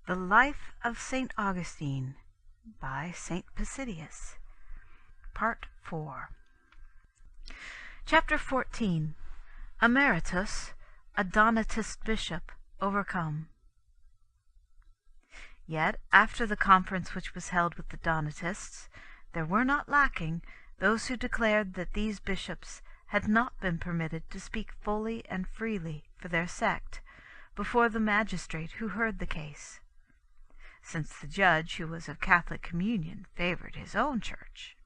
The Life of St. Augustine by St. Possidius. Part 4. Chapter 14. Emeritus, a Donatist bishop, overcome. Yet, after the conference which was held with the Donatists, there were not lacking those who declared that these bishops had not been permitted to speak fully and freely for their sect before the magistrate who heard the case, since the judge, who was of Catholic communion, favored his own church.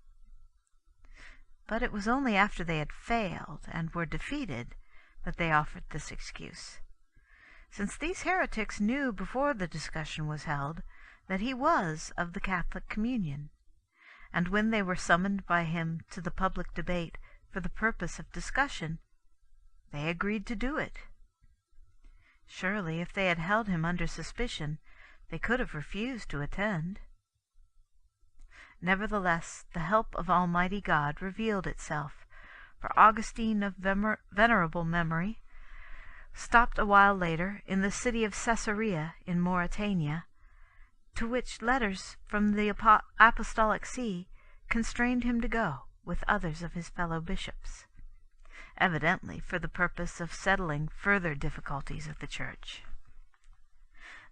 But it was only after they had failed and were defeated that they offered this excuse, since these heretics knew before the discussion was held that he was of the Catholic communion, and when they were summoned by him to the public debate for the purpose of discussion, they agreed to do it. Surely, if they had held him under suspicion, they could have refused to attend. Nevertheless, the help of Almighty God revealed itself, for Augustine of venerable memory stopped a while later in the city of Caesarea in Mauritania, to which letters from the Apostolic See constrained him to go with others of his fellow bishops, evidently for the purpose of settling further difficulties of the Church.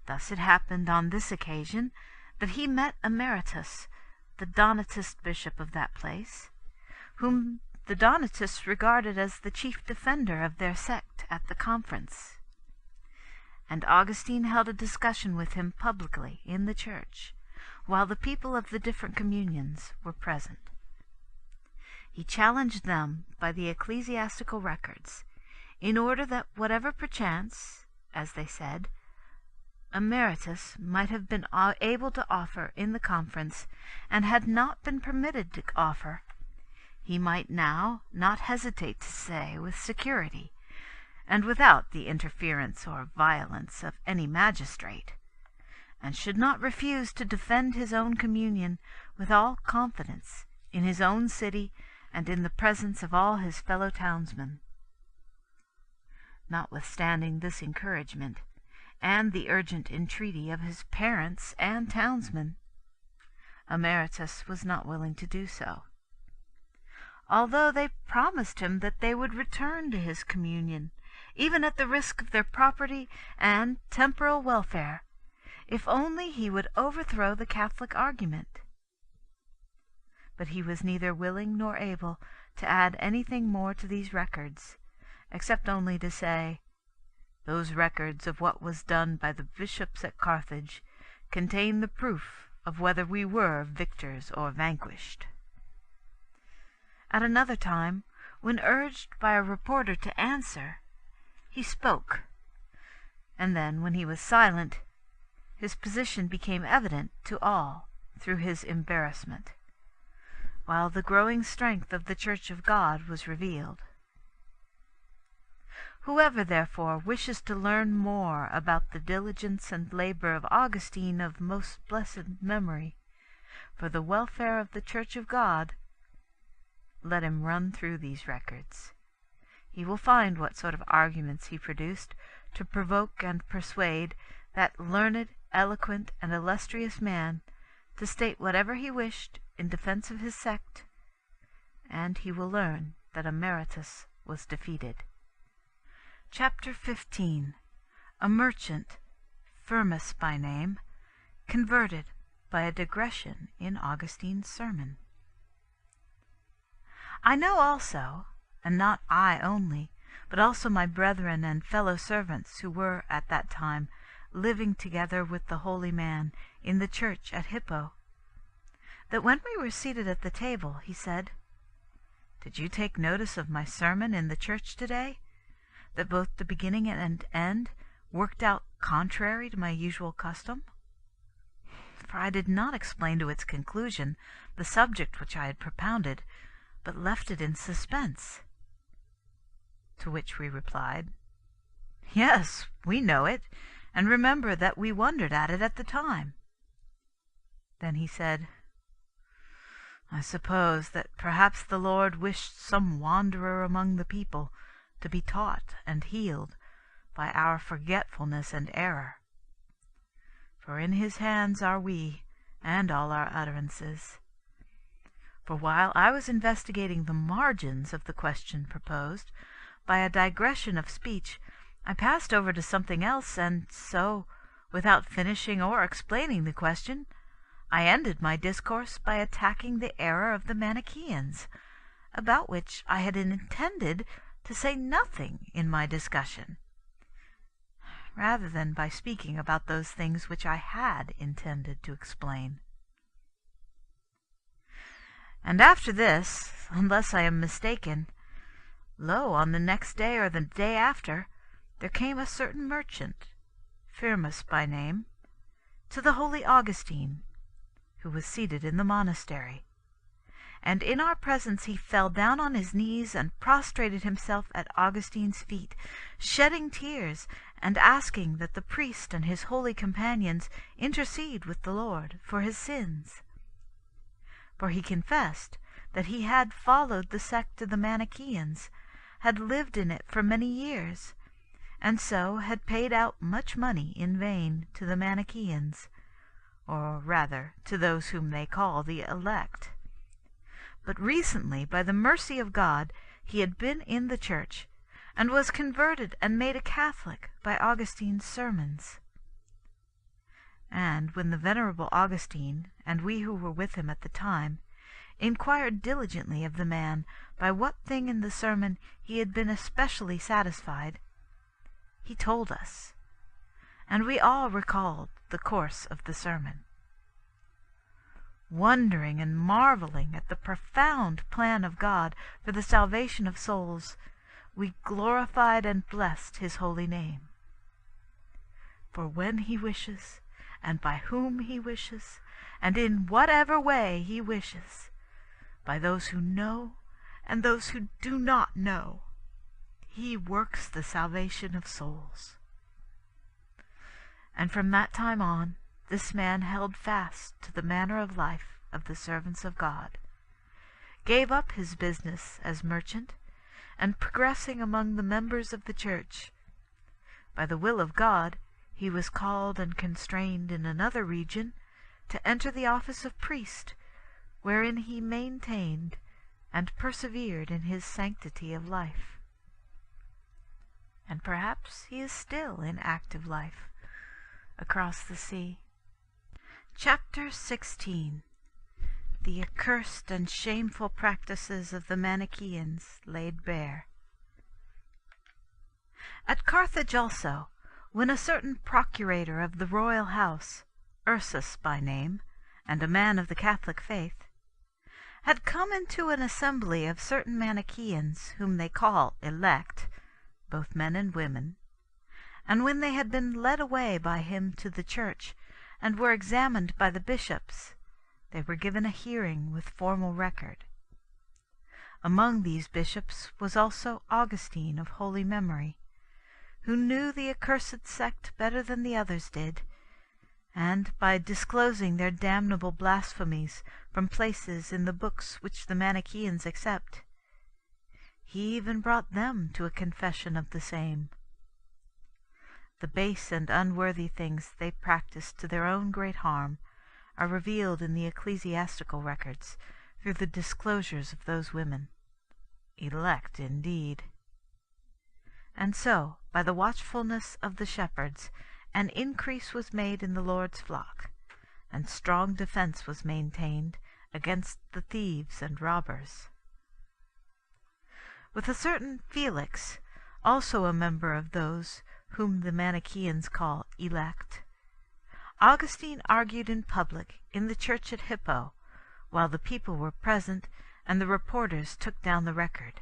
Thus it happened on this occasion that he met Emeritus, the Donatist bishop of that place, whom the Donatists regarded as the chief defender of their sect at the conference. And Augustine held a discussion with him publicly in the church, while the people of the different communions were present. He challenged them by the ecclesiastical records, in order that whatever perchance, as they said, Emeritus might have been able to offer in the conference, and had not been permitted to offer, he might now not hesitate to say with security, and without the interference or violence of any magistrate, and should not refuse to defend his own communion with all confidence in his own city and in the presence of all his fellow townsmen. Notwithstanding this encouragement, and the urgent entreaty of his parents and townsmen, Emeritus was not willing to do so, although they promised him that they would return to his communion, even at the risk of their property and temporal welfare, if only he would overthrow the Catholic argument. But he was neither willing nor able to add anything more to these records, except only to say, "Those records of what was done by the bishops at Carthage contain the proof of whether we were victors or vanquished." At another time, when urged by a reporter to answer, he spoke, and then, when he was silent, his position became evident to all through his embarrassment, while the growing strength of the Church of God was revealed. Whoever, therefore, wishes to learn more about the diligence and labor of Augustine of most blessed memory for the welfare of the Church of God, let him run through these records. He will find what sort of arguments he produced to provoke and persuade that learned, eloquent, and illustrious man to state whatever he wished in defense of his sect, and he will learn that Emeritus was defeated. Chapter 15. A merchant, Firmus by name, converted by a digression in Augustine's sermon. I know also, and not I only, but also my brethren and fellow servants who were at that time living together with the holy man in the church at Hippo, that when we were seated at the table, he said, "Did you take notice of my sermon in the church today, that both the beginning and end worked out contrary to my usual custom? For I did not explain to its conclusion the subject which I had propounded, but left it in suspense." To which we replied, "Yes, we know it, and remember that we wondered at it at the time." Then he said, "I suppose that perhaps the Lord wished some wanderer among the people to be taught and healed by our forgetfulness and error. for in his hands are we, and all our utterances. For while I was investigating the margins of the question proposed, by a digression of speech, I passed over to something else, and so, without finishing or explaining the question, I ended my discourse by attacking the error of the Manichaeans, about which I had intended to say nothing in my discussion, rather than by speaking about those things which I had intended to explain. And after this, unless I am mistaken, lo, on the next day or the day after, there came a certain merchant, Firmus by name, to the holy Augustine, who was seated in the monastery. And in our presence he fell down on his knees and prostrated himself at Augustine's feet, shedding tears and asking that the priest and his holy companions intercede with the Lord for his sins. For he confessed that he had followed the sect of the Manichaeans, had lived in it for many years, and so had paid out much money in vain to the Manichaeans, or rather to those whom they call the elect. But recently, by the mercy of God, he had been in the church, and was converted and made a Catholic by Augustine's sermons. And when the venerable Augustine, and we who were with him at the time, inquired diligently of the man by what thing in the sermon he had been especially satisfied, he told us, and we all recalled the course of the sermon. Wondering and marveling at the profound plan of God for the salvation of souls, we glorified and blessed his holy name. For when he wishes, and by whom he wishes, and in whatever way he wishes, by those who know and those who do not know, he works the salvation of souls. And from that time on, this man held fast to the manner of life of the servants of God, gave up his business as merchant, and progressing among the members of the church, by the will of God, he was called and constrained in another region to enter the office of priest, wherein he maintained and persevered in his sanctity of life. And perhaps he is still in active life across the sea. Chapter 16. The accursed and shameful practices of the Manichaeans laid bare. At Carthage also, when a certain procurator of the royal house, Ursus by name, and a man of the Catholic faith, had come into an assembly of certain Manichaeans, whom they call elect, both men and women, and when they had been led away by him to the church, and were examined by the bishops, they were given a hearing with formal record. Among these bishops was also Augustine of holy memory, who knew the accursed sect better than the others did, and, by disclosing their damnable blasphemies from places in the books which the Manichaeans accept, he even brought them to a confession of the same. The base and unworthy things they practiced to their own great harm are revealed in the ecclesiastical records through the disclosures of those women, elect indeed. And so, by the watchfulness of the shepherds, an increase was made in the Lord's flock, and strong defense was maintained against the thieves and robbers. With a certain Felix, also a member of those whom the Manichaeans call elect, Augustine argued in public in the church at Hippo, while the people were present and the reporters took down the record.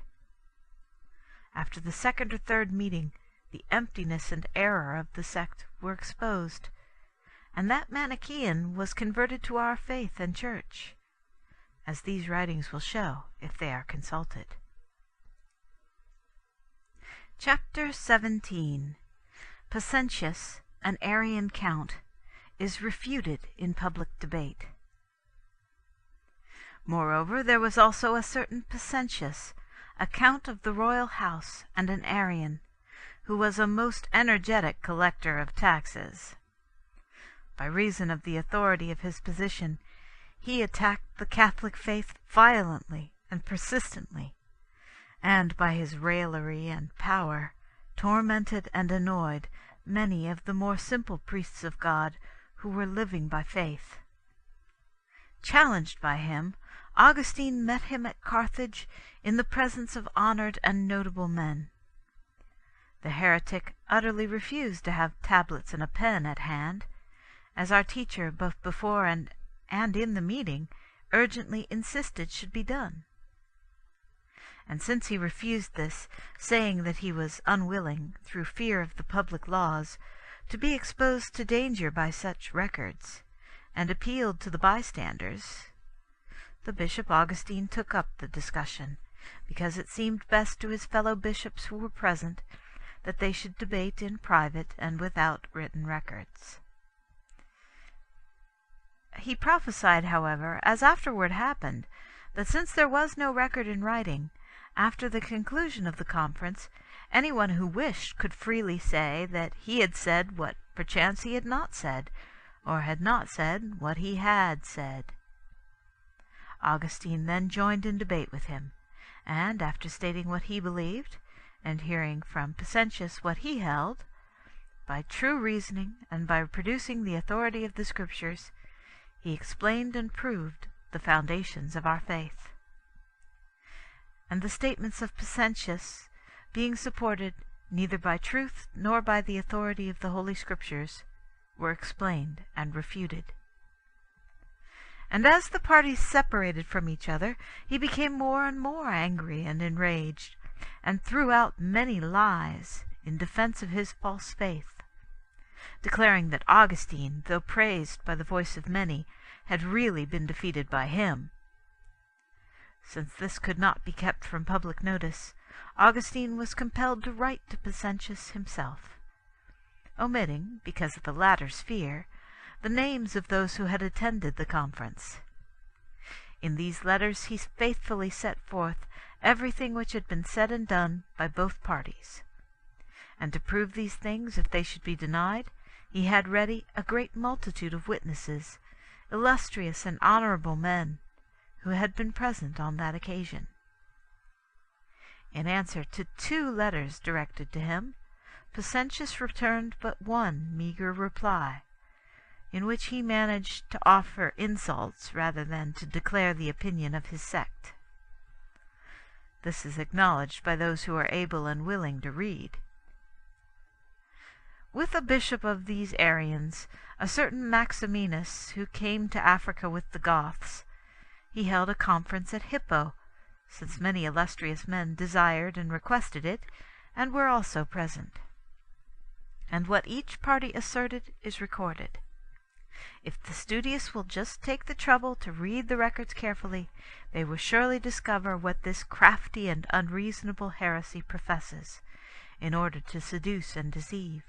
After the second or third meeting, the emptiness and error of the sect were exposed, and that Manichaean was converted to our faith and church, as these writings will show if they are consulted. Chapter 17. Possidius, an Arian count, is refuted in public debate. Moreover, there was also a certain Possidius, a count of the royal house and an Arian, who was a most energetic collector of taxes. By reason of the authority of his position, he attacked the Catholic faith violently and persistently, and by his raillery and power tormented and annoyed many of the more simple priests of God who were living by faith. Challenged by him, Augustine met him at Carthage in the presence of honored and notable men. The heretic utterly refused to have tablets and a pen at hand, as our teacher, both before and in the meeting, urgently insisted should be done. And since he refused this, saying that he was unwilling, through fear of the public laws, to be exposed to danger by such records, and appealed to the bystanders, the Bishop Augustine took up the discussion, because it seemed best to his fellow bishops who were present that they should debate in private and without written records. He prophesied, however, as afterward happened, that since there was no record in writing, after the conclusion of the conference, anyone who wished could freely say that he had said what perchance he had not said, or had not said what he had said. Augustine then joined in debate with him, and after stating what he believed, and hearing from Possidius what he held, by true reasoning and by producing the authority of the Scriptures, he explained and proved the foundations of our faith. And the statements of Possidius, being supported neither by truth nor by the authority of the Holy Scriptures, were explained and refuted. And as the parties separated from each other, he became more and more angry and enraged, and threw out many lies in defense of his false faith, declaring that Augustine, though praised by the voice of many, had really been defeated by him. Since this could not be kept from public notice, Augustine was compelled to write to Possidius himself, omitting, because of the latter's fear, the names of those who had attended the conference. In these letters he faithfully set forth everything which had been said and done by both parties. And to prove these things, if they should be denied, he had ready a great multitude of witnesses, illustrious and honorable men, who had been present on that occasion. In answer to 2 letters directed to him, Possidius returned but one meagre reply, in which he managed to offer insults rather than to declare the opinion of his sect. This is acknowledged by those who are able and willing to read. With a bishop of these Arians, a certain Maximinus, who came to Africa with the Goths, he held a conference at Hippo, since many illustrious men desired and requested it, and were also present. And what each party asserted is recorded. If the studious will just take the trouble to read the records carefully, they will surely discover what this crafty and unreasonable heresy professes, in order to seduce and deceive,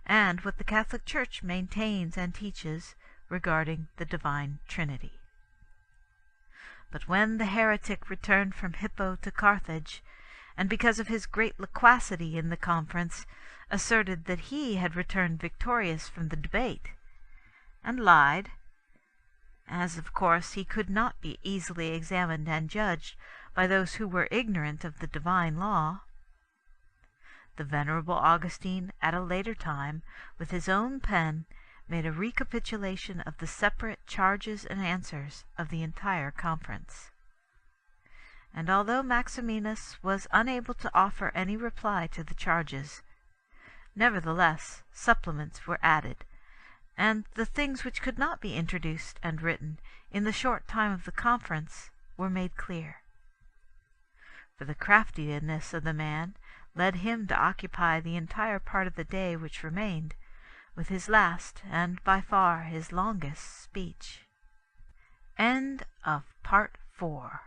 and what the Catholic Church maintains and teaches regarding the Divine Trinity. But when the heretic returned from Hippo to Carthage, and because of his great loquacity in the conference, asserted that he had returned victorious from the debate, and lied, as of course he could not be easily examined and judged by those who were ignorant of the divine law, the venerable Augustine at a later time, with his own pen, made a recapitulation of the separate charges and answers of the entire conference. And although Maximinus was unable to offer any reply to the charges, nevertheless supplements were added, and the things which could not be introduced and written in the short time of the conference were made clear. For the craftiness of the man led him to occupy the entire part of the day which remained with his last, and by far his longest, speech. End of Part 4.